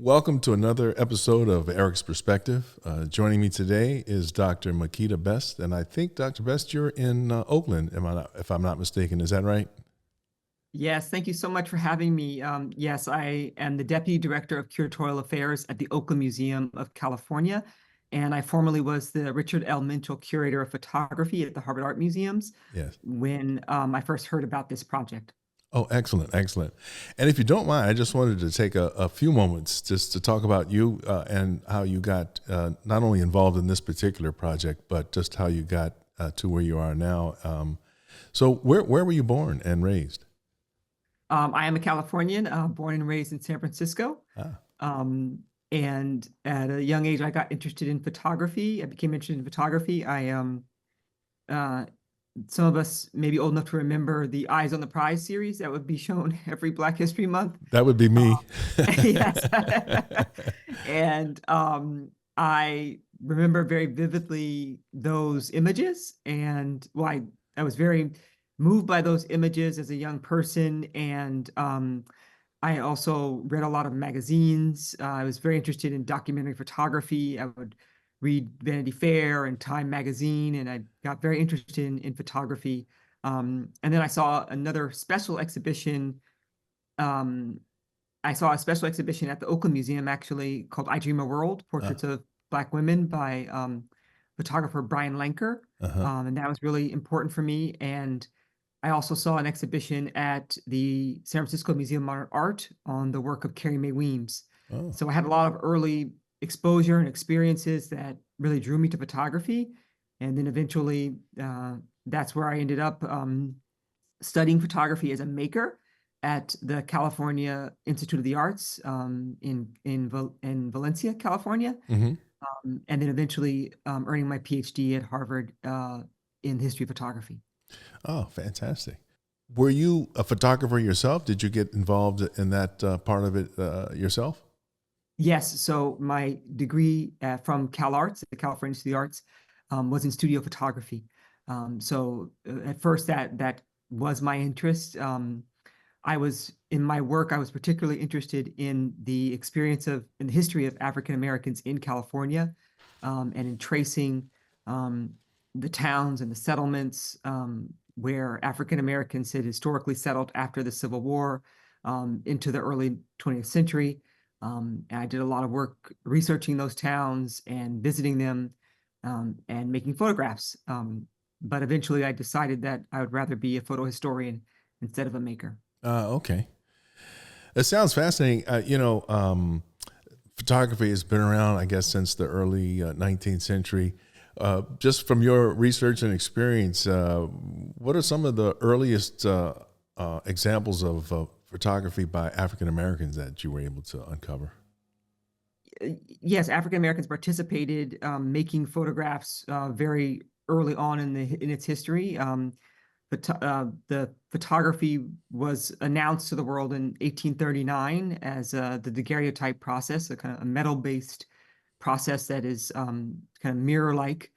Welcome to another episode of Eric's Perspective. Joining me today is Dr. Makeda Best, and I think, Dr. Best, you're in Oakland, if I'm not mistaken. Is that right? Yes, thank you so much for having me. Yes, I am the Deputy Director of Curatorial Affairs at the Oakland Museum of California, and I formerly was the Richard L. Minchell Curator of Photography at the Harvard Art Museums Yes. when I first heard about this project. Oh, excellent, excellent. And if you don't mind, I just wanted to take a few moments just to talk about you and how you got not only involved in this particular project, but just how you got to where you are now. So where were you born and raised? I am a Californian, born and raised in San Francisco. Ah, Um, and at a young age, I got interested in photography. I became interested in photography. Uh, some of us may be old enough to remember the Eyes on the Prize series that would be shown every Black History Month. that would be me. Yes. And I remember very vividly those images. And well, I was very moved by those images as a young person. And I also read a lot of magazines. I was very interested in documentary photography. I would read Vanity Fair and Time magazine, and I got very interested in photography. And then I saw another special exhibition. Um, I saw a special exhibition at the Oakland Museum, actually, called I Dream a World, Portraits of Black Women by photographer Brian Lenker. Uh-huh. And that was really important for me. And I also saw an exhibition at the San Francisco Museum of Modern Art on the work of Carrie Mae Weems. Oh, So I had a lot of early exposure and experiences that really drew me to photography. And then eventually, that's where I ended up studying photography as a maker at the California Institute of the Arts in Valencia, California, hmm. and then eventually earning my PhD at Harvard in the history of photography. Oh, fantastic. Were you a photographer yourself? Did you get involved in that part of it yourself? Yes, so my degree from CalArts, the California Institute of the Arts, was in studio photography. So at first that was my interest. I was in my work, I was particularly interested in the in the history of African Americans in California, and in tracing um, the towns and the settlements where African Americans had historically settled after the Civil War into the early 20th century. And I did a lot of work researching those towns and visiting them and making photographs. But eventually I decided that I would rather be a photo historian instead of a maker. Okay. It sounds fascinating. Photography has been around, I guess, since the early 19th century. Just from your research and experience, what are some of the earliest examples of photography by African Americans that you were able to uncover? Yes, African Americans participated making photographs very early on in its history. But the photography was announced to the world in 1839 as the daguerreotype process, a kind of a metal-based process that is kind of mirror-like.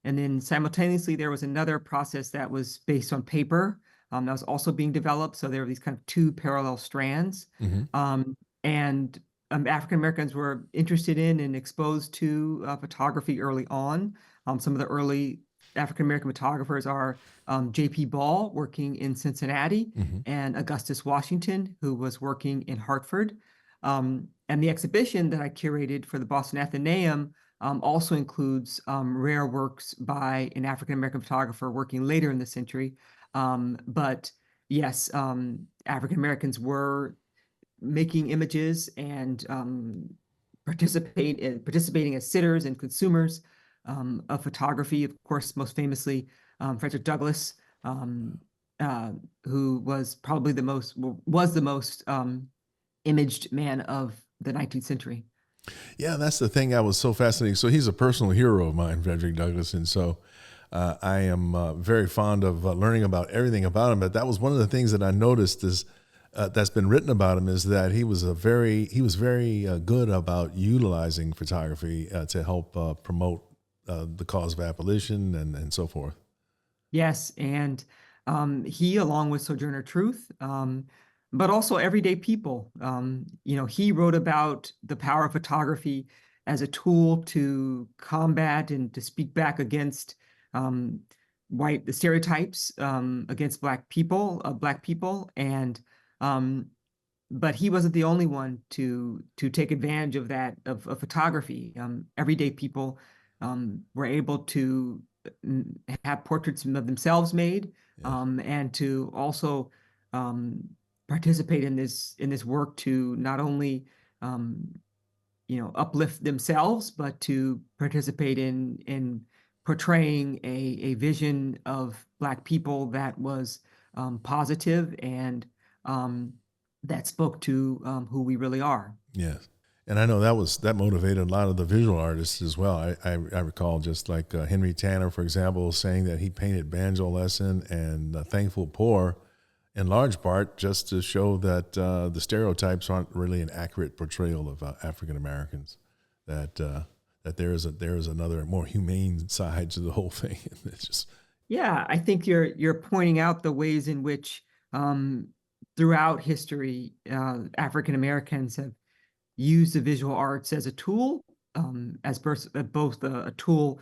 And then simultaneously, there was another process that was based on paper that was also being developed. So there were these kind of two parallel strands. Hmm. And African Americans were interested in and exposed to photography early on. Some of the early African American photographers are J.P. Ball, working in Cincinnati, Hmm. and Augustus Washington, who was working in Hartford. And the exhibition that I curated for the Boston Athenaeum also includes rare works by an African American photographer working later in the century. But yes, African Americans were making images and participating as sitters and consumers of photography. Of course, most famously, Frederick Douglass, um, who was probably was the most imaged man of the 19th century. Yeah, that's the thing. I was so fascinating. So he's a personal hero of mine, Frederick Douglass, and so I am very fond of learning about everything about him. But that was one of the things that I noticed is that's been written about him is that he was very good about utilizing photography to help promote the cause of abolition and so forth. Yes, and he, along with Sojourner Truth, but also everyday people. He wrote about the power of photography as a tool to combat and to speak back against um, the stereotypes against Black people, and um, but he wasn't the only one to take advantage of of photography. Everyday people were able to have portraits of themselves made, Yes. and to also um, participate in this work to not only um, uplift themselves, but to participate in portraying a vision of Black people that was positive and um, that spoke to who we really are. Yes. And I know that motivated a lot of the visual artists as well. I recall just like Henry Tanner, for example, saying that he painted Banjo Lesson and Thankful Poor in large part just to show that the stereotypes aren't really an accurate portrayal of African Americans. That there is another more humane side to the whole thing. It's just Yeah, I think you're pointing out the ways in which throughout history African Americans have use the visual arts as a tool, both a tool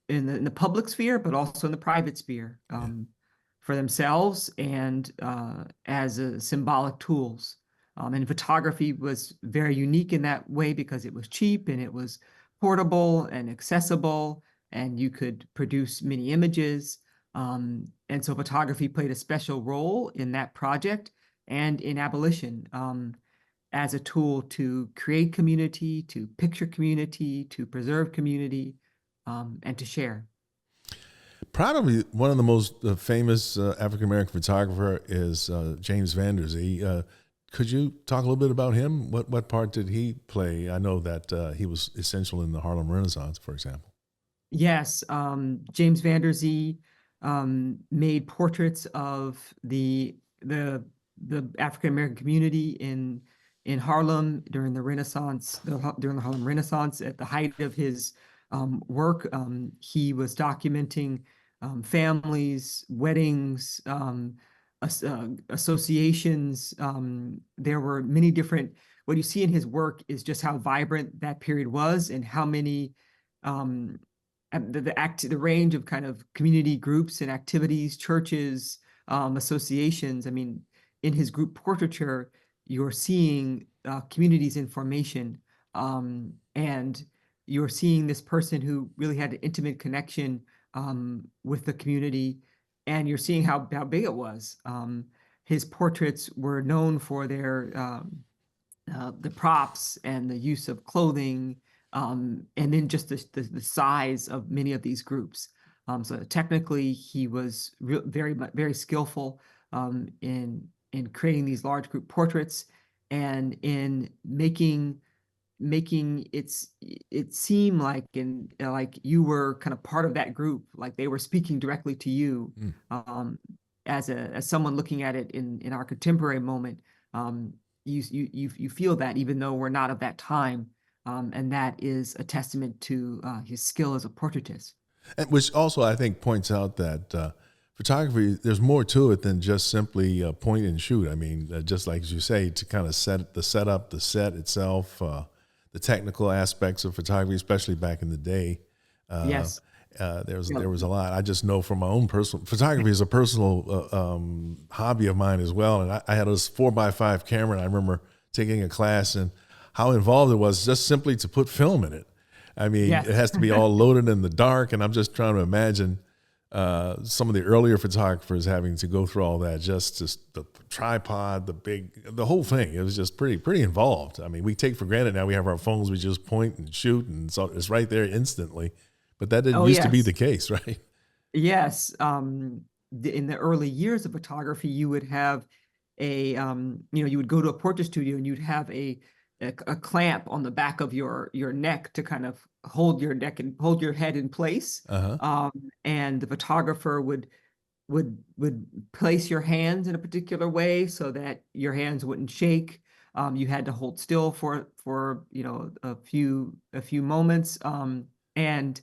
in the public sphere, but also in the private sphere yeah. for themselves and as symbolic tools. And photography was very unique in that way because it was cheap and it was portable and accessible, and you could produce many images. And so photography played a special role in that project and in abolition. As a tool to create community, to picture community, to preserve community, and to share. Probably one of the most famous African American photographer is James Van Der Zee. Could you talk a little bit about him? What part did he play? I know that he was essential in the Harlem Renaissance, for example. Yes, James Van Der Zee made portraits of the African American community in Harlem during the Renaissance, during the Harlem Renaissance. At the height of his work, he was documenting families, weddings, associations. There were many different. What you see in his work is just how vibrant that period was and how many um, the range of kind of community groups and activities, churches, associations. I mean, in his group portraiture, you're seeing communities in formation, and you're seeing this person who really had an intimate connection with the community, and you're seeing how big it was. His portraits were known for the props and the use of clothing, and then just the size of many of these groups. So technically, he was very skillful in creating these large group portraits and in making it seem like like you were kind of part of that group, like they were speaking directly to you, Mm. as someone looking at it in our contemporary moment. You feel that even though we're not of that time, and that is a testament to his skill as a portraitist. And which also I think points out that photography, there's more to it than just simply point and shoot. I mean, just like you say, to kind of set the setup, the set itself, the technical aspects of photography, especially back in the day. Uh, Yes. there was a lot. I just know from my own personal photography is a personal hobby of mine as well. And I had this 4x5 camera, and I remember taking a class and how involved it was just simply to put film in it. I mean, Yes. it has to be all loaded in the dark, and I'm just trying to imagine some of the earlier photographers having to go through all that, just the tripod, the whole thing. It was just pretty involved. I mean, we take for granted now we have our phones, we just point and shoot, and so it's right there instantly. But that didn't Oh, used to be yes. the case, right? Yes. In the early years of photography, you would have you would go to a portrait studio and you'd have a clamp on the back of your neck to kind of hold your neck and hold your head in place. Uh huh. Um, and the photographer would place your hands in a particular way so that your hands wouldn't shake. You had to hold still for a few moments. And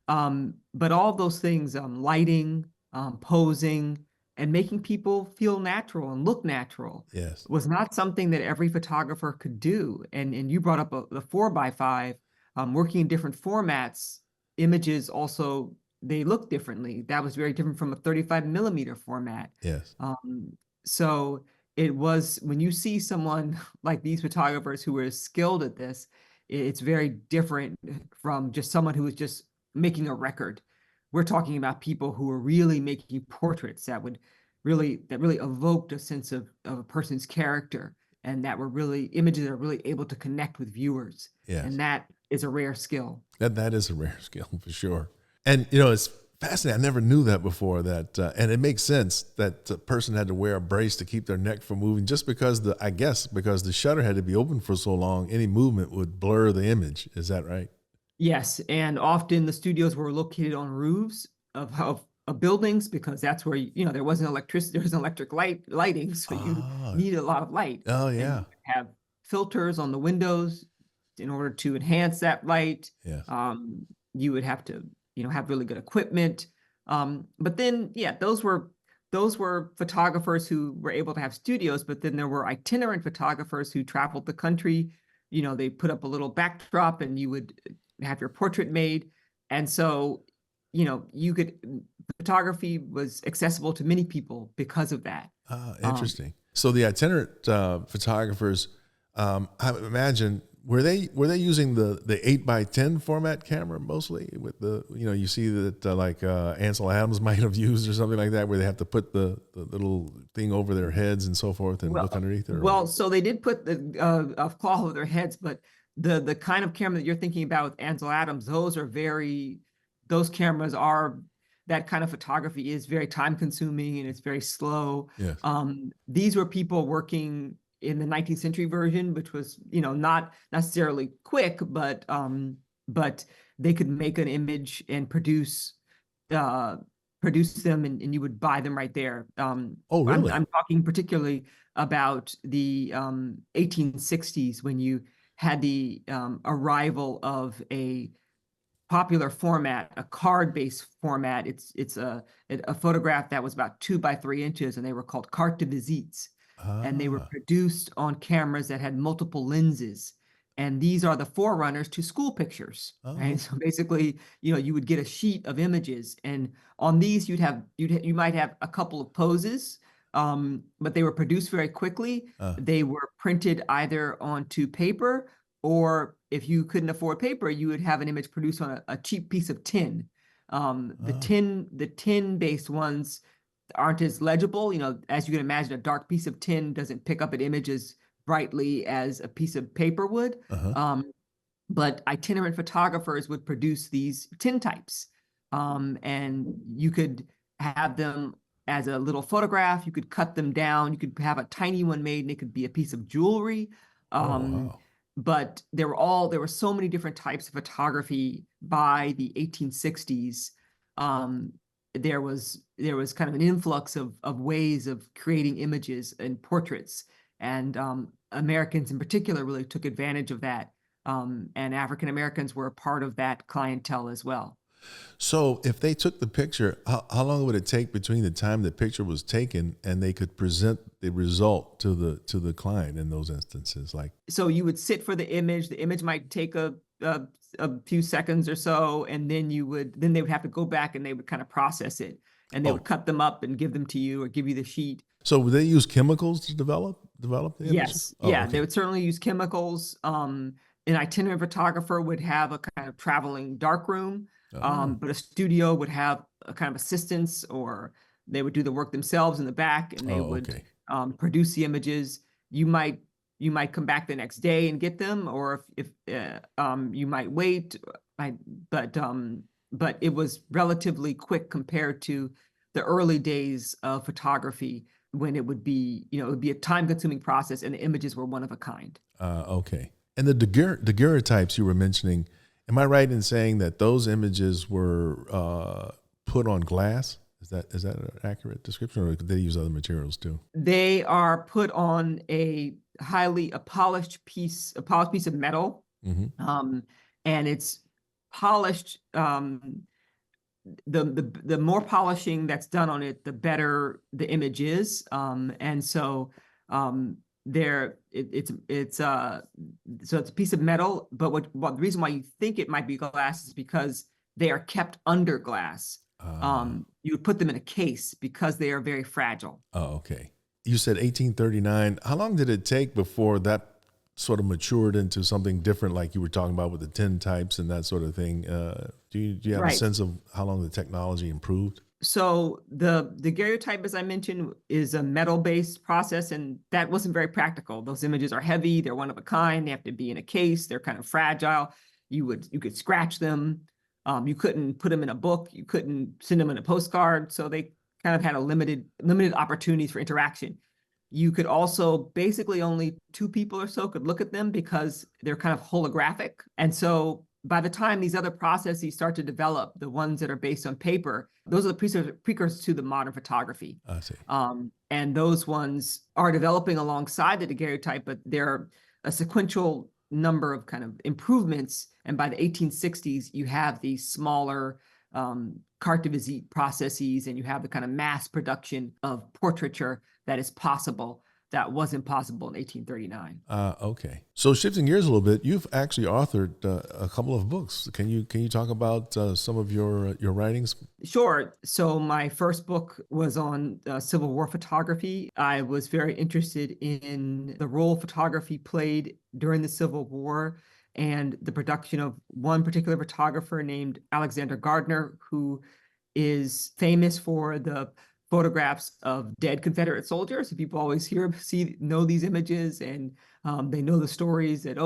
but all those things, lighting, posing, and making people feel natural and look natural Yes. was not something that every photographer could do. And you brought up the 4x5, working in different formats, images also, they look differently. That was very different from a 35 millimeter format. Yes. So it was, when you see someone like these photographers who were skilled at this, it's very different from just someone who was just making a record. We're talking about people who were really making portraits that really evoked a sense of a person's character, and that were really images that are really able to connect with viewers. Yes. And that is a rare skill. That is a rare skill for sure. And, you know, it's fascinating. I never knew that before, that, and it makes sense that the person had to wear a brace to keep their neck from moving, just because I guess because the shutter had to be open for so long, any movement would blur the image. Is that right? Yes, and often the studios were located on roofs of buildings, because that's where, there wasn't electricity, there was electric lighting, so you Oh, needed a lot of light. oh And yeah. you would have filters on the windows in order to enhance that light. Yes. You would have to, have really good equipment. But then, yeah, those were photographers who were able to have studios, but then there were itinerant photographers who traveled the country. They put up a little backdrop and you would have your portrait made. And so, photography was accessible to many people because of that. Interesting. So the itinerant photographers, I imagine, were they using the 8x10 format camera mostly, with the, you see that like Ansel Adams might have used or something like that, where they have to put the little thing over their heads and so forth and look underneath it? Well, so they did put the a cloth over their heads, but the kind of camera that you're thinking about with Ansel Adams, those cameras are, that kind of photography is very time consuming and it's very slow. Yes. These were people working in the 19th century version, which was, not necessarily quick, but they could make an image and produce them, and you would buy them right there. Oh, really? I'm talking particularly about the 1860s, when you had the arrival of a popular format, a card-based format. It's a photograph that was about 2 by 3 inches, and they were called carte de visites. And they were produced on cameras that had multiple lenses. And these are the forerunners to school pictures, right? So basically, you would get a sheet of images, and on these you might have a couple of poses, but they were produced very quickly. They were printed either onto paper, or if you couldn't afford paper, you would have an image produced on a cheap piece of tin. The tin-based ones aren't as legible. As you can imagine, a dark piece of tin doesn't pick up an image as brightly as a piece of paper would. But itinerant photographers would produce these tin types, and you could have them as a little photograph. You could cut them down. You could have a tiny one made, and it could be a piece of jewelry. Wow. But there were so many different types of photography by the 1860s. There was kind of an influx of ways of creating images and portraits, and Americans in particular really took advantage of that. And African Americans were a part of that clientele as well. So if they took the picture, how long would it take between the time the picture was taken and they could present the result to the client in those instances? So you would sit for the image. The image might take a few seconds or so, and then they would have to go back and they would kind of process it, and they would cut them up and give them to you, or give you the sheet. So would they use chemicals to develop the images? Yes. Okay. They would certainly use chemicals. An itinerant photographer would have a kind of traveling darkroom. But a studio would have a kind of assistants, or they would do the work themselves in the back, and they would produce the images. You might come back the next day and get them, or if you might wait. But it was relatively quick compared to the early days of photography, when it would be a time-consuming process, and the images were one of a kind. Okay. And the daguerreotypes you were mentioning, am I right in saying that those images were put on glass? Is that an accurate description, or could they use other materials too? They are put on a polished piece of metal, and it's polished the more polishing that's done on it, the better the image is. And so it's so it's a piece of metal, but what the reason why you think it might be glass is because they are kept under glass. You would put them in a case because they are very fragile. Oh, okay. You said 1839. How long did it take before that sort of matured into something different, like you were talking about with the tin types and that sort of thing? Do you have a sense of how long the technology improved? So the daguerreotype, as I mentioned, is a metal-based process, and that wasn't very practical. Those images are heavy, they're one of a kind, they have to be in a case, they're kind of fragile. You could scratch them. You couldn't put them in a book, you couldn't send them in a postcard, so they kind of had a limited opportunities for interaction. You could also basically only 2 people or so could look at them because they're kind of holographic. And so by the time these other processes start to develop, the ones that are based on paper, those are the precursors to the modern photography. I see. And those ones are developing alongside the daguerreotype, but they're a sequential number of kind of improvements. And by the 1860s, you have these smaller carte de visite processes, and you have the kind of mass production of portraiture that is possible that wasn't possible in 1839. Okay. So shifting gears a little bit, you've actually authored a couple of books. Can you talk about some of your writings? Sure. So my first book was on Civil War photography. I was very interested in the role photography played during the Civil War and the production of one particular photographer named Alexander Gardner, who is famous for the photographs of dead Confederate soldiers. People always know these images, and they know the stories that,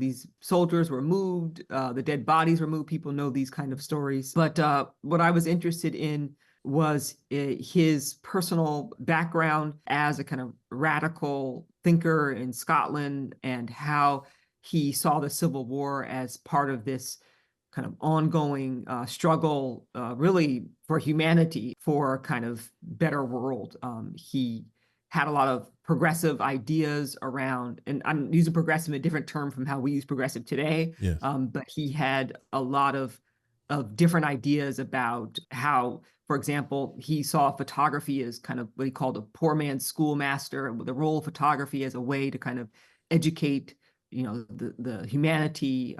these soldiers were moved, the dead bodies were moved. People know these kind of stories. But what I was interested in was his personal background as a kind of radical thinker in Scotland, and how he saw the Civil War as part of this kind of ongoing struggle, really for humanity, for a kind of better world. He had a lot of progressive ideas around, and I'm using progressive in a different term from how we use progressive today. Yes. But he had a lot of different ideas about how, for example, he saw photography as kind of what he called a poor man's schoolmaster, the role of photography as a way to kind of educate, the humanity.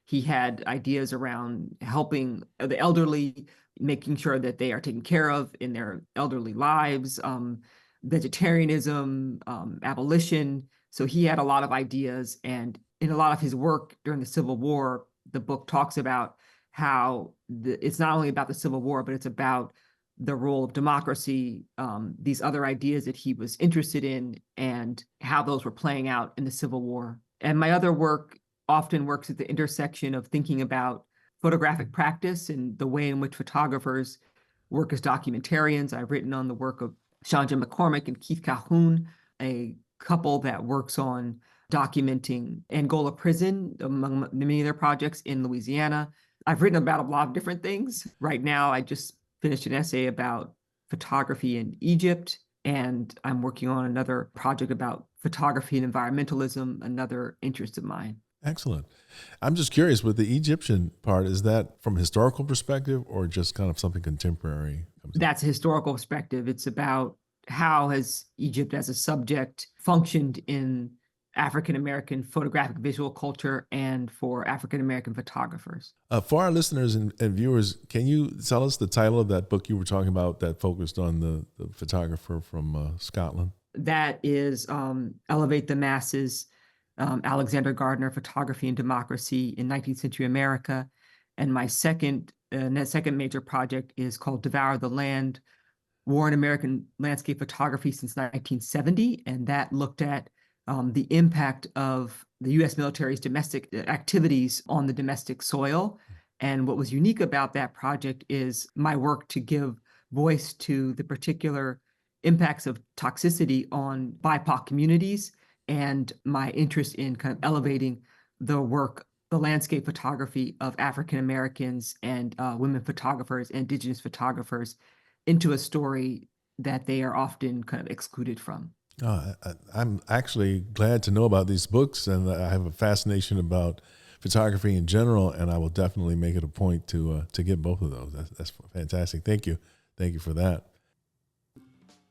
He had ideas around helping the elderly, making sure that they are taken care of in their elderly lives, vegetarianism, abolition. So he had a lot of ideas. And in a lot of his work during the Civil War, the book talks about how it's not only about the Civil War, but it's about the role of democracy, these other ideas that he was interested in, and how those were playing out in the Civil War. And my other work often works at the intersection of thinking about photographic practice and the way in which photographers work as documentarians. I've written on the work of Shanja McCormick and Keith Calhoun, a couple that works on documenting Angola prison, among many of their projects in Louisiana. I've written about a lot of different things. Right now, I just finished an essay about photography in Egypt, and I'm working on another project about photography and environmentalism, another interest of mine. Excellent. I'm just curious, with the Egyptian part, is that from a historical perspective or just kind of something contemporary? That's a historical perspective. It's about how has Egypt as a subject functioned in African-American photographic visual culture and for African-American photographers. For our listeners and viewers, can you tell us the title of that book you were talking about that focused on the photographer from Scotland? That is Elevate the Masses, Alexander Gardner, Photography and Democracy in 19th Century America. And my second major project is called Devour the Land, War in American Landscape Photography since 1970. And that looked at the impact of the U.S. military's domestic activities on the domestic soil. And what was unique about that project is my work to give voice to the particular impacts of toxicity on BIPOC communities, and my interest in kind of elevating the work, the landscape photography of African Americans and women photographers, indigenous photographers, into a story that they are often kind of excluded from. I'm actually glad to know about these books, and I have a fascination about photography in general, and I will definitely make it a point to get both of those. That's fantastic. Thank you for that.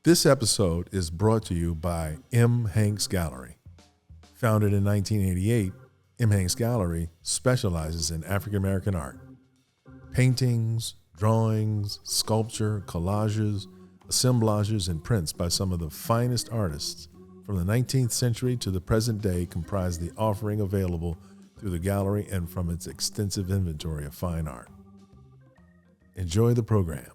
This episode is brought to you by M. Hanks Gallery. Founded in 1988, M. Hanks Gallery specializes in African American art. Paintings, drawings, sculpture, collages, assemblages, and prints by some of the finest artists from the 19th century to the present day comprise the offering available through the gallery and from its extensive inventory of fine art. Enjoy the program.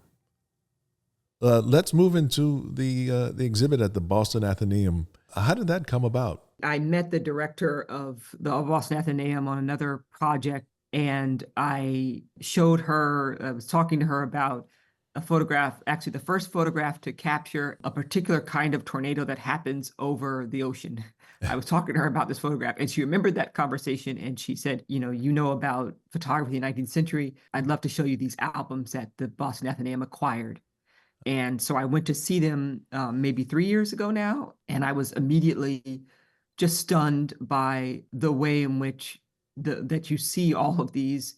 Let's move into the exhibit at the Boston Athenaeum. How did that come about? I met the director of the Boston Athenaeum on another project, and I was talking to her about a photograph, actually the first photograph to capture a particular kind of tornado that happens over the ocean. I was talking to her about this photograph, and she remembered that conversation, and she said, you know about photography in the 19th century. I'd love to show you these albums that the Boston Athenaeum acquired. And so I went to see them maybe 3 years ago now, and I was immediately just stunned by the way in which that you see all of this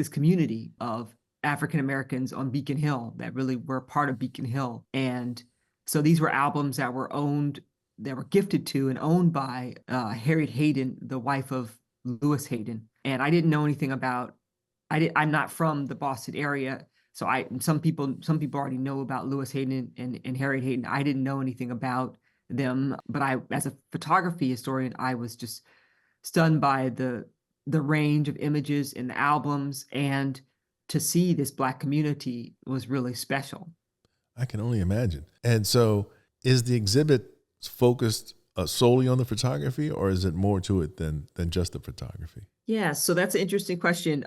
community of African Americans on Beacon Hill that really were part of Beacon Hill. And so these were albums that were gifted to and owned by Harriet Hayden, the wife of Lewis Hayden. And I didn't know anything about, I'm not from the Boston area. So some people already know about Lewis Hayden and Harriet Hayden. I didn't know anything about them, but as a photography historian, I was just stunned by the range of images in the albums, and to see this Black community was really special. I can only imagine. And so is the exhibit focused solely on the photography, or is it more to it than just the photography? Yeah, so that's an interesting question.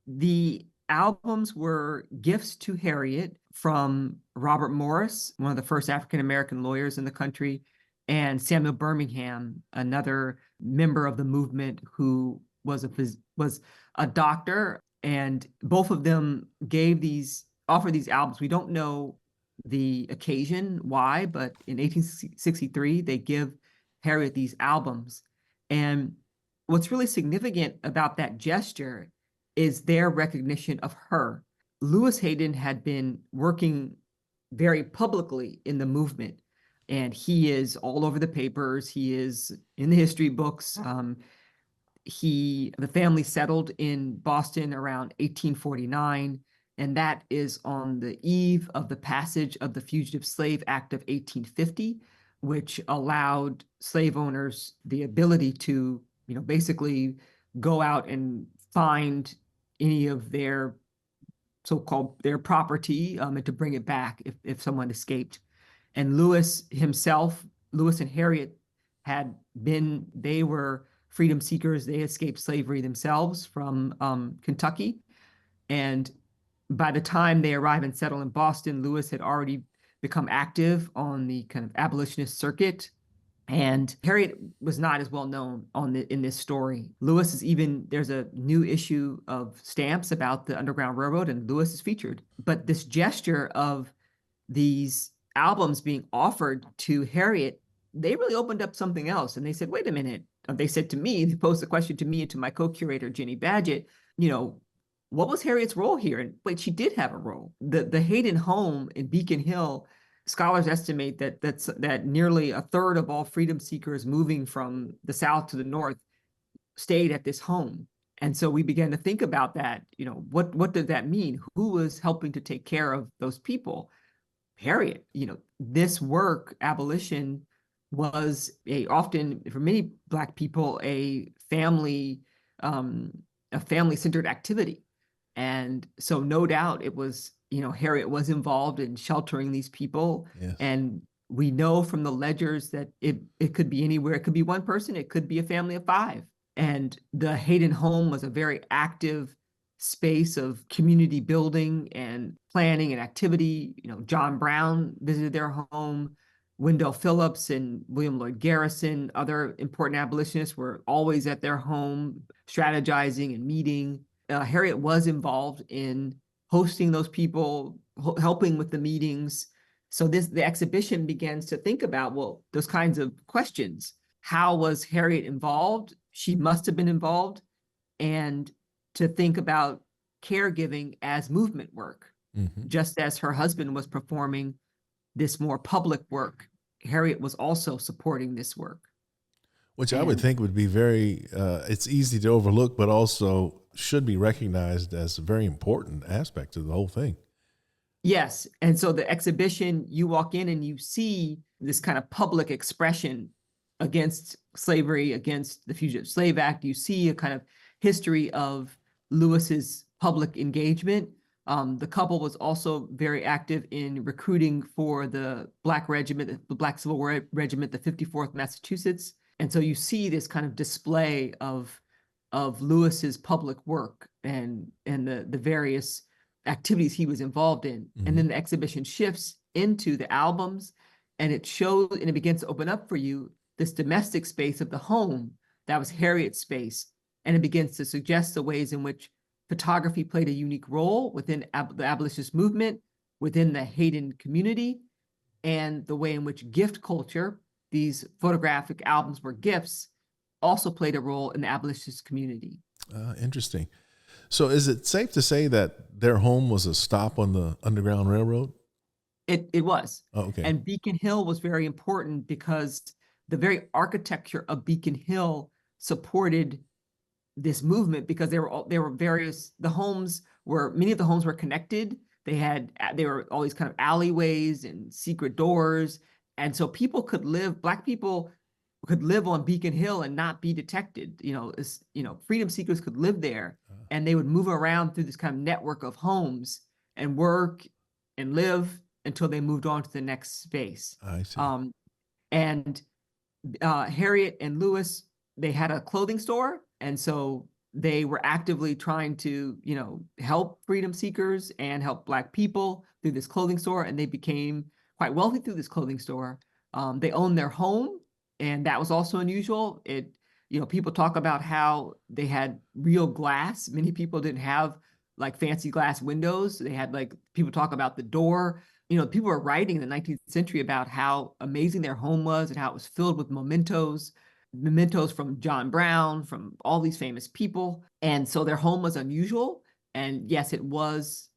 The albums were gifts to Harriet from Robert Morris, one of the first African-American lawyers in the country, and Samuel Birmingham, another member of the movement who was a doctor. And both of them offered these albums. We don't know the occasion why, but in 1863, they give Harriet these albums. And what's really significant about that gesture is their recognition of her. Lewis Hayden had been working very publicly in the movement, and he is all over the papers. He is in the history books. The family settled in Boston around 1849, and that is on the eve of the passage of the Fugitive Slave Act of 1850, which allowed slave owners the ability to, basically go out and find any of their so-called their property and to bring it back if someone escaped. And Lewis and Harriet they were freedom seekers. They escaped slavery themselves from Kentucky. And by the time they arrived and settled in Boston, Lewis had already become active on the kind of abolitionist circuit. And Harriet was not as well known in this story. There's a new issue of stamps about the Underground Railroad, and Lewis is featured. But this gesture of these albums being offered to Harriet, they really opened up something else. And they said, wait a minute. They posed the question to me and to my co-curator, Jenny Badgett, what was Harriet's role here? And wait, she did have a role. The Hayden home in Beacon Hill, scholars estimate that nearly a third of all freedom seekers moving from the South to the North stayed at this home. And so we began to think about that. What did that mean? Who was helping to take care of those people? Harriet. This work, abolition, was often for many Black people a family-centered activity. And so no doubt it was, Harriet was involved in sheltering these people. Yes. And we know from the ledgers that it could be anywhere. It could be one person. It could be a family of 5. And the Hayden home was a very active space of community building and planning and activity. John Brown visited their home. Wendell Phillips and William Lloyd Garrison, other important abolitionists, were always at their home strategizing and meeting. Harriet was involved in hosting those people, helping with the meetings. So the exhibition begins to think about, those kinds of questions. How was Harriet involved? She must have been involved. and to think about caregiving as movement work, just as her husband was performing this more public work. Harriet was also supporting this work. Which I would think would be very, it's easy to overlook, but also should be recognized as a very important aspect of the whole thing. Yes. And so the exhibition, you walk in and you see this kind of public expression against slavery, against the Fugitive Slave Act. You see a kind of history of Lewis's public engagement. The couple was also very active in recruiting for the Black regiment, the Black Civil War Regiment, the 54th Massachusetts. And so you see this kind of display of Lewis's public work and the various activities he was involved in. And then the exhibition shifts into the albums, and it shows and it begins to open up for you this domestic space of the home that was Harriet's space. And it begins to suggest the ways in which photography played a unique role within the abolitionist movement, within the Hayden community, and the way in which gift culture, these photographic albums were gifts, also played a role in the abolitionist community. Interesting. So is it safe to say that their home was a stop on the Underground Railroad? It was. Oh, okay. And Beacon Hill was very important because the very architecture of Beacon Hill supported this movement, because there were various, many of the homes were connected. They were all these kind of alleyways and secret doors. And so Black people could live on Beacon Hill and not be detected. Freedom seekers could live there, and they would move around through this kind of network of homes and work and live until they moved on to the next space. I see. And Harriet and Lewis, they had a clothing store, and so they were actively trying to, help freedom seekers and help Black people through this clothing store, and they became quite wealthy through this clothing store. They owned their home, and that was also unusual. People talk about how they had real glass. Many people didn't have like fancy glass windows. They had people talk about the door. People were writing in the 19th century about how amazing their home was and how it was filled with mementos from John Brown, from all these famous people. And so their home was unusual. And yes, it was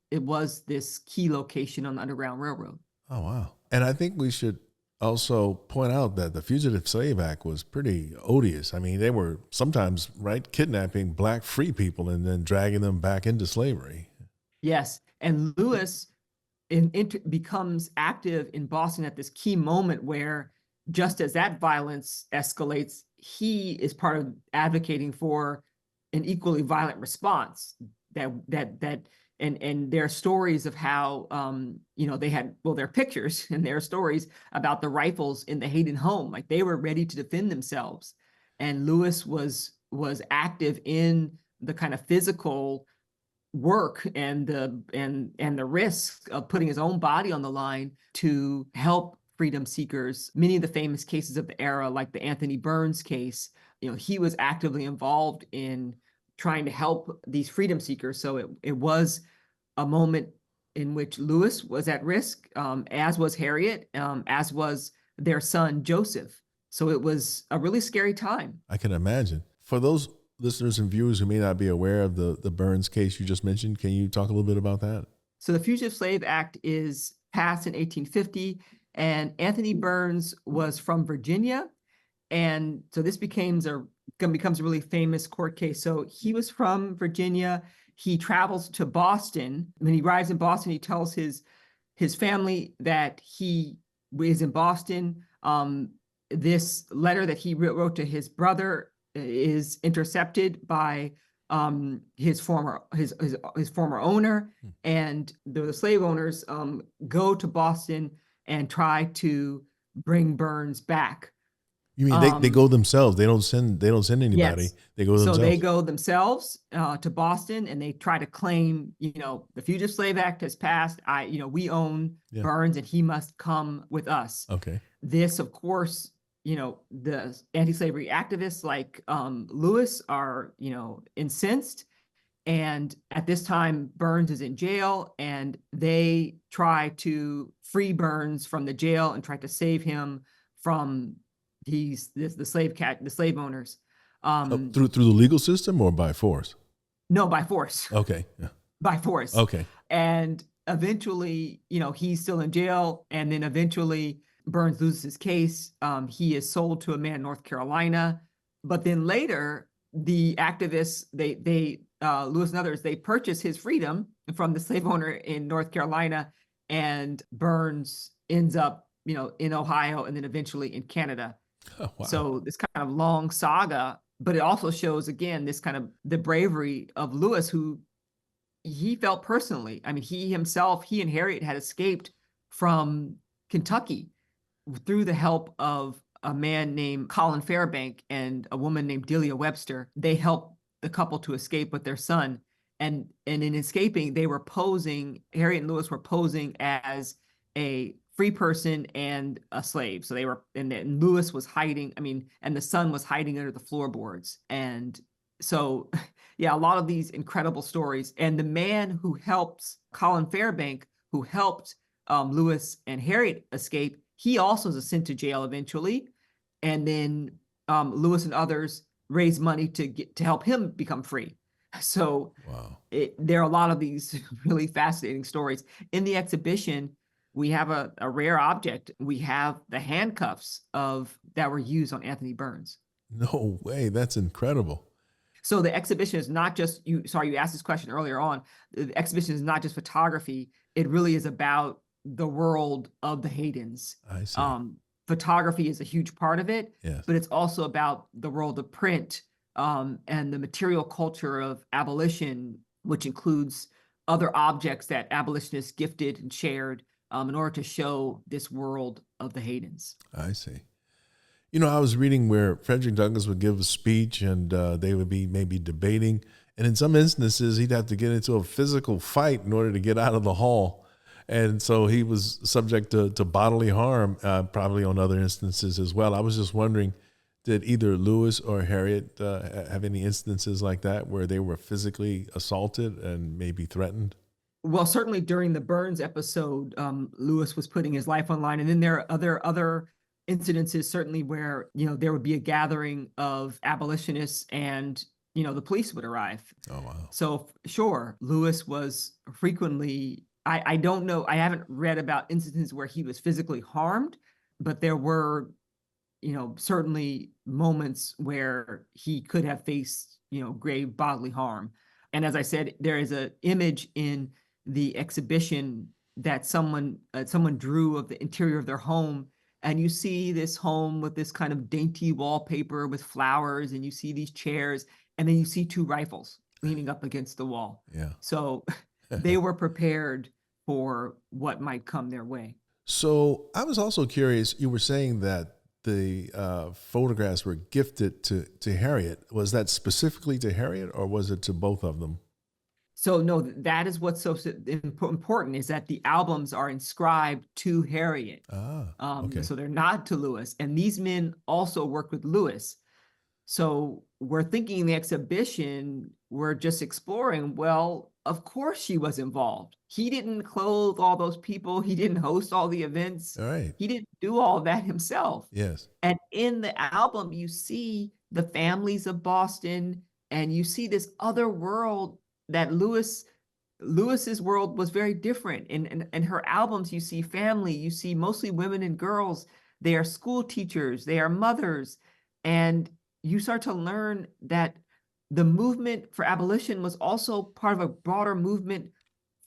this key location on the Underground Railroad. Oh, wow. And I think we should also point out that the Fugitive Slave Act was pretty odious. I mean, they were sometimes, kidnapping Black free people and then dragging them back into slavery. Yes. And Lewis becomes active in Boston at this key moment where, just as that violence escalates, he is part of advocating for an equally violent response. And there are stories of how, there are pictures and there are stories about the rifles in the Hayden home. Like, they were ready to defend themselves. And Lewis was active in the kind of physical work and the risk of putting his own body on the line to help freedom seekers. Many of the famous cases of the era, like the Anthony Burns case, he was actively involved in trying to help these freedom seekers. So it was a moment in which Lewis was at risk, as was Harriet, as was their son, Joseph. So it was a really scary time. I can imagine. For those listeners and viewers who may not be aware of the Burns case you just mentioned, can you talk a little bit about that? So the Fugitive Slave Act is passed in 1850, and Anthony Burns was from Virginia. And so this becomes a really famous court case. So he was from Virginia. He travels to Boston. When he arrives in Boston, he tells his family that he is in Boston. This letter that he wrote to his brother is intercepted by his former owner, and the slave owners go to Boston and try to bring Burns back. You mean they go themselves? They don't send anybody. Yes. They go themselves. So they go themselves to Boston, and they try to claim, the Fugitive Slave Act has passed. We own Burns, and he must come with us. Okay. This, of course, the anti-slavery activists like Lewis are, incensed. And at this time, Burns is in jail, and they try to free Burns from the jail and try to save him from the slave owners. Through the legal system or by force? No, by force. Okay. Yeah. By force. Okay. And eventually, he's still in jail. And then eventually Burns loses his case. He is sold to a man in North Carolina. But then later, the activists, Lewis and others, they purchase his freedom from the slave owner in North Carolina. And Burns ends up, in Ohio and then eventually in Canada. Oh, wow. So this kind of long saga, but it also shows, again, this kind of the bravery of Lewis, who he felt personally. I mean, he and Harriet had escaped from Kentucky through the help of a man named Colin Fairbank and a woman named Delia Webster. They helped the couple to escape with their son. And in escaping, Harriet and Lewis were posing as a free person and a slave. So and Lewis was hiding, and the son was hiding under the floorboards. And so, yeah, a lot of these incredible stories. And the man who helps Colin Fairbank, who helped Lewis and Harriet escape, he also is sent to jail eventually. And then Lewis and others raise money to help him become free. So wow. There are a lot of these really fascinating stories. In the exhibition, we have a rare object. We have the handcuffs that were used on Anthony Burns. No way. That's incredible. So the exhibition is not just you asked this question earlier on. The exhibition is not just photography. It really is about the world of the Haydens. I see. Photography is a huge part of it, yes. But it's also about the world of print and the material culture of abolition, which includes other objects that abolitionists gifted and shared in order to show this world of the Haydens. I see. I was reading where Frederick Douglass would give a speech and they would be maybe debating. And in some instances, he'd have to get into a physical fight in order to get out of the hall. And so he was subject to bodily harm, probably on other instances as well. I was just wondering, did either Lewis or Harriet have any instances like that where they were physically assaulted and maybe threatened? Well, certainly during the Burns episode, Lewis was putting his life on line. And then there are other incidences, certainly where, there would be a gathering of abolitionists and, the police would arrive. Oh, wow. So sure, Lewis was frequently, I don't know, I haven't read about instances where he was physically harmed, but there were, certainly moments where he could have faced, grave bodily harm. And as I said, there is an image in the exhibition that someone drew of the interior of their home. And you see this home with this kind of dainty wallpaper with flowers, and you see these chairs, and then you see two rifles leaning up against the wall. Yeah. So they were prepared for what might come their way. So I was also curious, you were saying that the photographs were gifted to Harriet. Was that specifically to Harriet, or was it to both of them? So no, that is what's so important, is that the albums are inscribed to Harriet. Okay. So they're not to Lewis. And these men also worked with Lewis. So we're thinking in the exhibition, we're just exploring, well, of course she was involved. He didn't clothe all those people. He didn't host all the events. All right. He didn't do all that himself. Yes. And in the album, you see the families of Boston, and you see this other world that Lewis's world was very different. In her albums, you see family, you see mostly women and girls. They are school teachers, they are mothers. And you start to learn that the movement for abolition was also part of a broader movement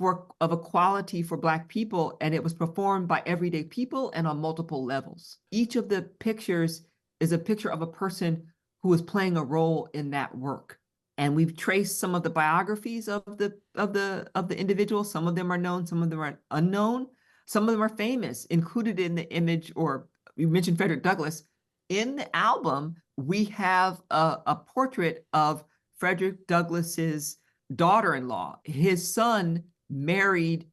of equality for Black people. And it was performed by everyday people and on multiple levels. Each of the pictures is a picture of a person who is playing a role in that work. And we've traced some of the biographies of the individuals. Some of them are known, some of them are unknown, some of them are famous. Included in the image, or you mentioned Frederick Douglass. In the album, we have a portrait of Frederick Douglass's daughter-in-law. His son married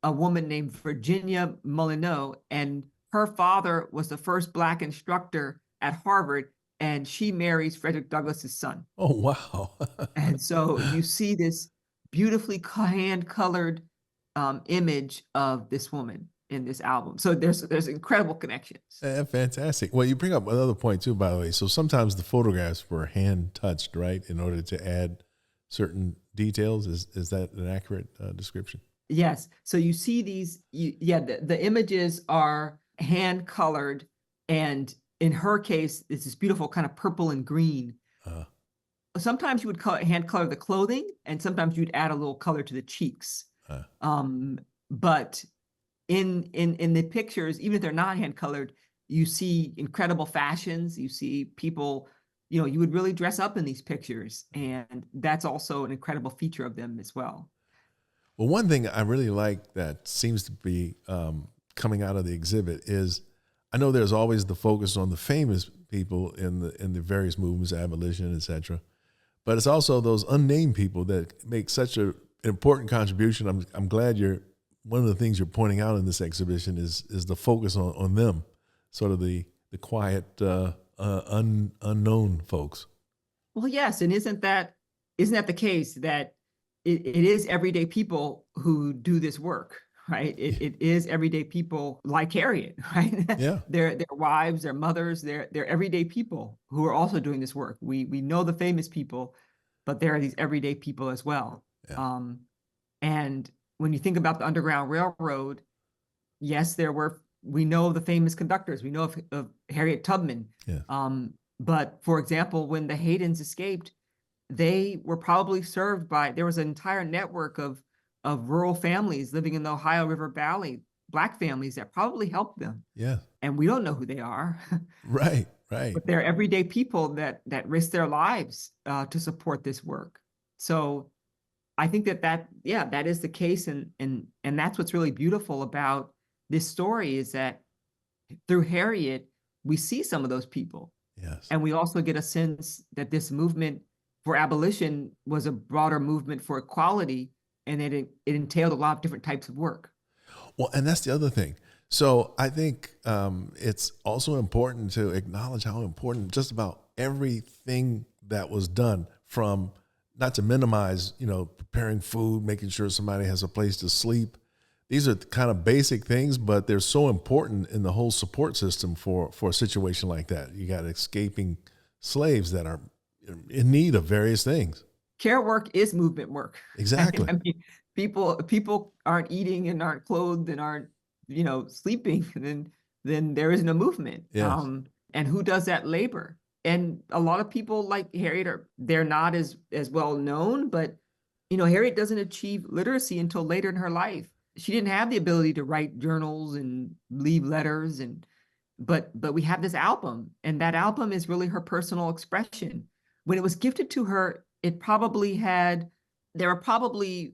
a woman named Virginia Molyneux, and her father was the first Black instructor at Harvard. And she marries Frederick Douglass's son. Oh, wow. And so you see this beautifully hand-colored image of this woman. in this album. So there's incredible connections. Fantastic. Well, you bring up another point too, by the way. So sometimes the photographs were hand touched, right, in order to add certain details. Is that an accurate description? Yes. So you see these, the images are hand colored, and in her case, it's this beautiful kind of purple and green. Sometimes you would hand color the clothing, and sometimes you'd add a little color to the cheeks. But in the pictures, even if they're not hand colored, you see incredible fashions. You see people, you would really dress up in these pictures, and that's also an incredible feature of them as well. Well, one thing I really like that seems to be coming out of the exhibit is, I know there's always the focus on the famous people in the various movements, abolition, et cetera, but it's also those unnamed people that make such an important contribution. I'm glad one of the things you're pointing out in this exhibition is the focus on them, sort of the quiet, unknown folks. Well, yes, and isn't that the case that it is everyday people who do this work, right? It is everyday people like Harriet, right? Yeah. Their wives, their mothers, they're everyday people who are also doing this work. We know the famous people, but there are these everyday people as well. Yeah. And when you think about the Underground Railroad, yes, we know the famous conductors. We know of Harriet Tubman. Yeah. But for example, when the Haydens escaped, they were probably served by, there was an entire network of rural families living in the Ohio River Valley, Black families that probably helped them. Yeah. And we don't know who they are. Right. But they're everyday people that risk their lives to support this work. So I think that is the case. And that's what's really beautiful about this story, is that through Harriet, we see some of those people. Yes. And we also get a sense that this movement for abolition was a broader movement for equality, and that it entailed a lot of different types of work. Well, and that's the other thing. So I think it's also important to acknowledge how important just about everything that was done, from, not to minimize, preparing food, making sure somebody has a place to sleep. These are kind of basic things, but they're so important in the whole support system for a situation like that. You got escaping slaves that are in need of various things. Care work is movement work. Exactly. I mean, people aren't eating and aren't clothed and aren't, sleeping, then there isn't a movement. Yes. And who does that labor? And a lot of people like Harriet they're not as well known, but Harriet doesn't achieve literacy until later in her life. She didn't have the ability to write journals and leave letters, but we have this album, and that album is really her personal expression. When it was gifted to her, there were probably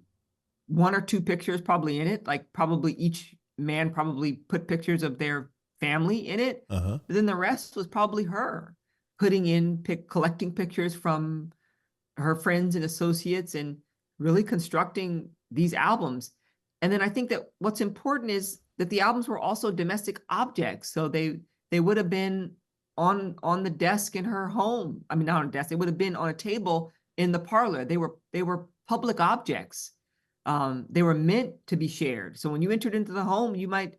one or two pictures probably in it, like probably each man probably put pictures of their family in it. Uh-huh. But then the rest was probably her collecting pictures from her friends and associates, and really constructing these albums. And then I think that what's important is that the albums were also domestic objects. So they would have been on the desk in her home. I mean, not on a desk, they would have been on a table in the parlor. They were public objects. They were meant to be shared. So when you entered into the home, you might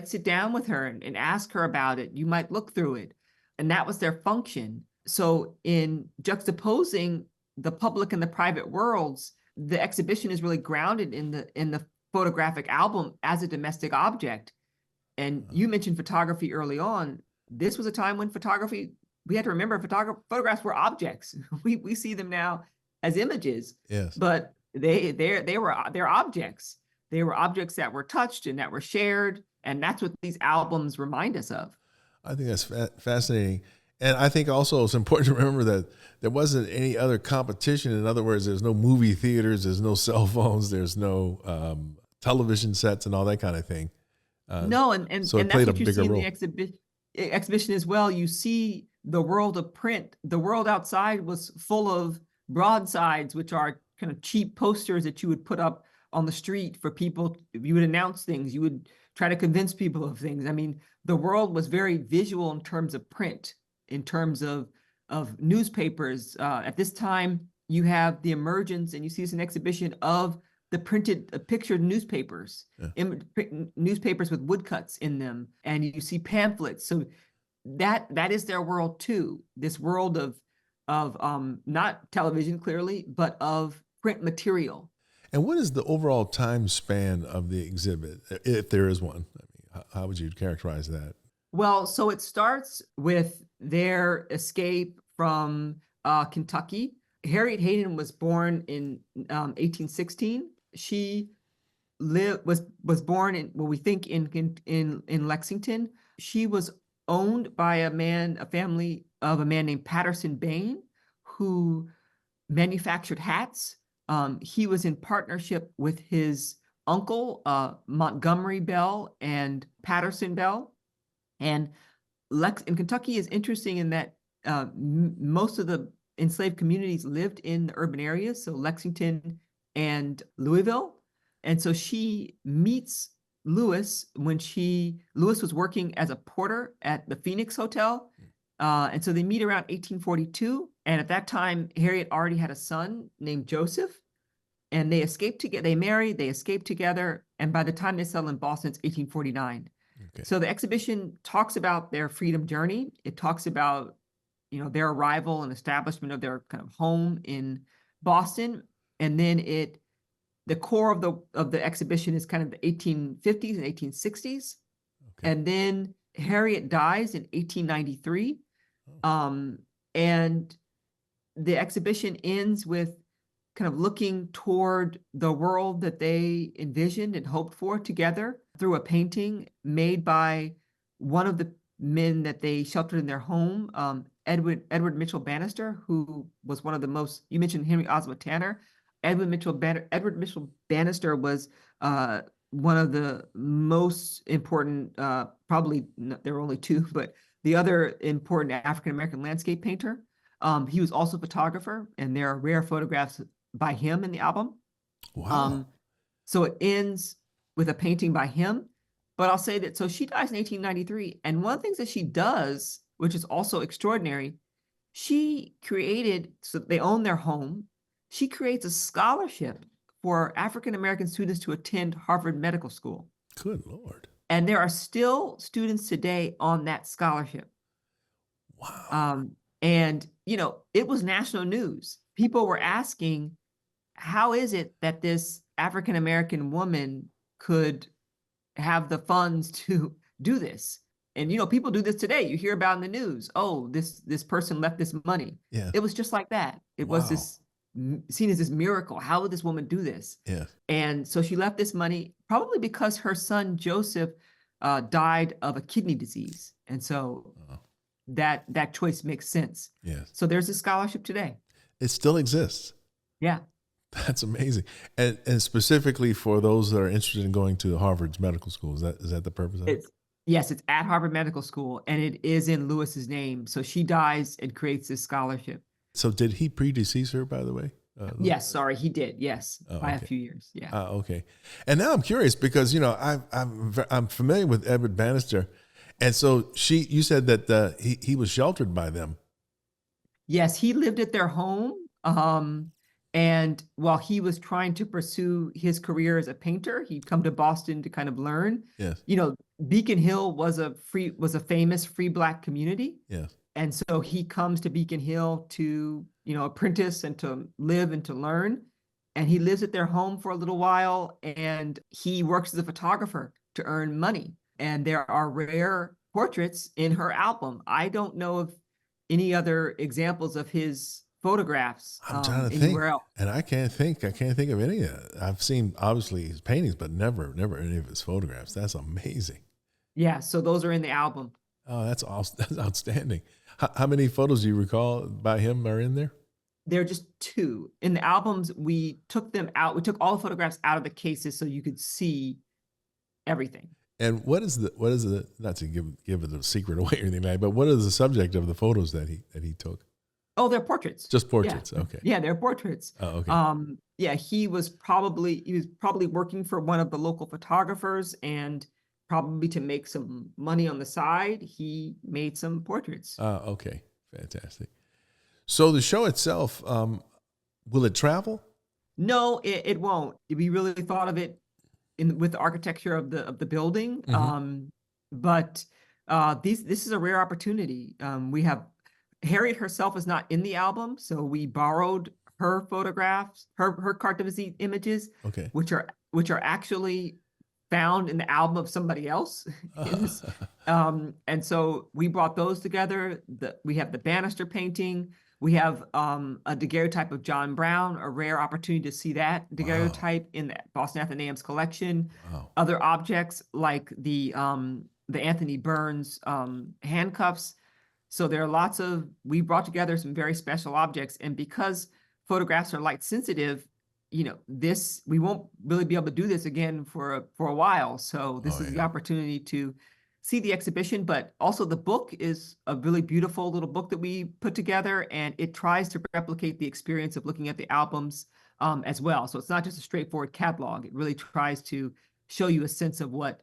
sit down with her and ask her about it. You might look through it. And that was their function. So in juxtaposing the public and the private worlds, the exhibition is really grounded in the photographic album as a domestic object. And you mentioned photography early on. This was a time when photography, we had to remember, photographs were objects. We see them now as images. Yes. But they're objects. They were objects that were touched and that were shared. And that's what these albums remind us of. I think that's fascinating. And I think also it's important to remember that there wasn't any other competition. In other words, there's no movie theaters, there's no cell phones, there's no television sets and all that kind of thing. No, and so that's what you see in the exhibition as well. You see the world of print. The world outside was full of broadsides, which are kind of cheap posters that you would put up on the street for people. You would announce things. You would try to convince people of things. I mean, the world was very visual in terms of print, in terms of newspapers. At this time, you have the emergence, and you see this in exhibition, of the printed pictured newspapers, Yeah. newspapers with woodcuts in them, and you see pamphlets. So that is their world too. This world of not television clearly, but of print material. And what is the overall time span of the exhibit, if there is one? I mean, how would you characterize that? Well, so it starts with their escape from Kentucky. Harriet Hayden was born in 1816. She was born in, well, we think in Lexington. She was owned by a family of a man named Patterson Bain, who manufactured hats. He was in partnership with his uncle, Montgomery Bell and Patterson Bell. And in Kentucky is interesting in that most of the enslaved communities lived in the urban areas, so Lexington and Louisville. And so she meets Lewis when Lewis was working as a porter at the Phoenix Hotel. And so they meet around 1842. And at that time, Harriet already had a son named Joseph. And they escape together. They marry, they escape together. And by the time they settle in Boston, it's 1849. Okay. So the exhibition talks about their freedom journey. It talks about, their arrival and establishment of their kind of home in Boston. And then the core of the exhibition is kind of the 1850s and 1860s. Okay. And then Harriet dies in 1893. And the exhibition ends with kind of looking toward the world that they envisioned and hoped for together through a painting made by one of the men that they sheltered in their home, Edward Mitchell Bannister, who was one of the most, you mentioned Henry Osmond Tanner. Edward Mitchell Bannister was one of the most important, probably there were only two, but the other important African-American landscape painter. He was also a photographer, and there are rare photographs by him in the album. Wow. So it ends with a painting by him. But I'll say that, so she dies in 1893. And one of the things that she does, which is also extraordinary, she created, so they own their home. She creates a scholarship for African-American students to attend Harvard Medical School. Good Lord. And there are still students today on that scholarship. Wow. And, it was national news. People were asking, how is it that this African-American woman could have the funds to do this? And, people do this today. You hear about in the news, oh, this person left this money. Yeah. It was just like that. It was this seen as this miracle. How would this woman do this? Yeah. And so she left this money probably because her son Joseph died of a kidney disease. And so that choice makes sense. Yes. So there's a scholarship today. It still exists. Yeah. That's amazing. And specifically for those that are interested in going to Harvard's medical school, is that the purpose of it? Yes, it's at Harvard Medical School, and it is in Lewis's name. So she dies and creates this scholarship. So did he predecease her, by the way? Yes, sorry, he did. Yes, by a few years. Yeah. Okay. And now I'm curious because I'm familiar with Edward Bannister, and so you said that he was sheltered by them. Yes, he lived at their home, and while he was trying to pursue his career as a painter, he'd come to Boston to kind of learn. Yes. Beacon Hill was a famous free Black community. Yes. And so he comes to Beacon Hill to, apprentice and to live and to learn. And he lives at their home for a little while, and he works as a photographer to earn money. And there are rare portraits in her album. I don't know of any other examples of his photographs I'm trying to anywhere think, else. and I can't think of any of that. I've seen obviously his paintings, but never any of his photographs. That's amazing. Yeah, so those are in the album. Oh, that's awesome. That's outstanding. How many photos do you recall by him are in there? There are just two. In the albums, we took them out. We took all the photographs out of the cases so you could see everything. And what is the not to give it a secret away or anything like that, but what is the subject of the photos that he took? Oh, they're portraits. Just portraits. Yeah. Okay. Yeah, they're portraits. Oh, okay. Yeah, he was probably working for one of the local photographers, and probably to make some money on the side, he made some portraits. Okay. Fantastic. So the show itself, will it travel? No, it won't. We really thought of it with the architecture of the building. But this is a rare opportunity. We have Harriet herself is not in the album, so we borrowed her photographs, her carte de visite images, Okay. which are actually found in the album of somebody else. And so we brought those together. We have the banister painting. We have a daguerreotype of John Brown, a rare opportunity to see that daguerreotype in the Boston Athenaeum's collection. Wow. Other objects like the Anthony Burns handcuffs. So there are we brought together some very special objects. And because photographs are light sensitive, we won't really be able to do this again for a while. So this is the opportunity to see the exhibition, but also the book is a really beautiful little book that we put together, and it tries to replicate the experience of looking at the albums as well. So it's not just a straightforward catalog. It really tries to show you a sense of what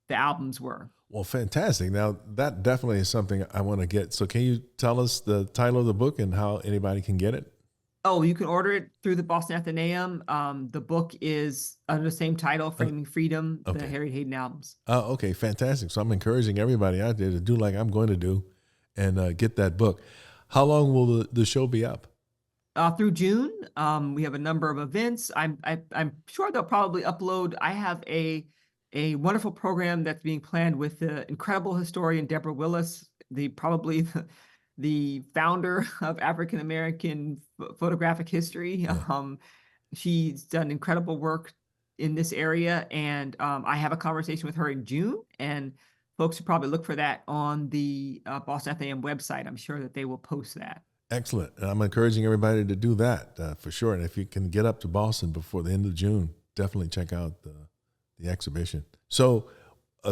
the albums were. Well, fantastic. Now, that definitely is something I want to get. So can you tell us the title of the book and how anybody can get it? Oh, you can order it through the Boston Athenaeum. The book is under the same title, Framing Freedom, the Harriet Hayden albums. Oh, okay, fantastic. So I'm encouraging everybody out there to do like I'm going to do and get that book. How long will the show be up? Through June. We have a number of events. I'm sure they'll probably upload. I have a wonderful program that's being planned with the incredible historian Deborah Willis, probably the founder of African American photographic history. Yeah. She's done incredible work in this area, and I have a conversation with her in June, and folks should probably look for that on the Boston Athenaeum website. I'm sure that they will post that. Excellent. And I'm encouraging everybody to do that for sure. And if you can get up to Boston before the end of June, definitely check out the exhibition. So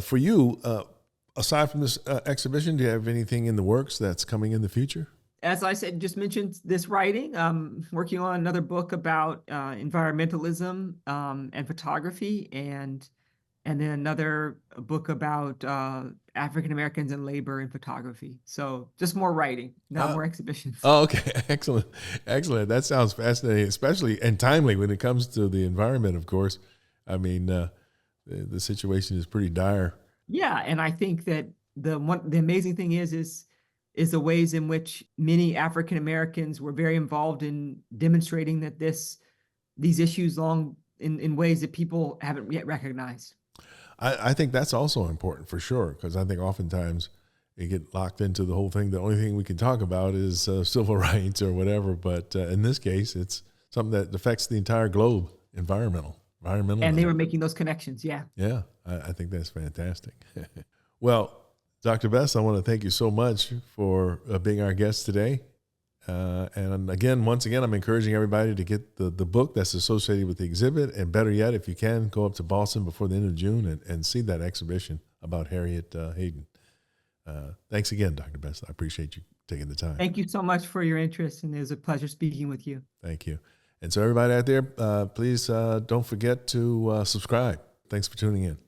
for you, aside from this exhibition, do you have anything in the works that's coming in the future? As I said, just mentioned this writing. I'm working on another book about environmentalism and photography, and then another book about African Americans and labor in photography. So just more writing, not more exhibitions. Oh, okay. Excellent. Excellent. That sounds fascinating, especially and timely when it comes to the environment, of course. I mean, the situation is pretty dire. Yeah, and I think that the amazing thing is the ways in which many African Americans were very involved in demonstrating that these issues in ways that people haven't yet recognized. I think that's also important for sure, because I think oftentimes you get locked into the whole thing. The only thing we can talk about is civil rights or whatever. But in this case, it's something that affects the entire globe, environmental. And they were making those connections. Yeah. Yeah. I think that's fantastic. Well, Dr. Best, I want to thank you so much for being our guest today. And again, once again, I'm encouraging everybody to get the book that's associated with the exhibit. And better yet, if you can, go up to Boston before the end of June and see that exhibition about Harriet Hayden. Thanks again, Dr. Best. I appreciate you taking the time. Thank you so much for your interest, and it was a pleasure speaking with you. Thank you. And so everybody out there, please don't forget to subscribe. Thanks for tuning in.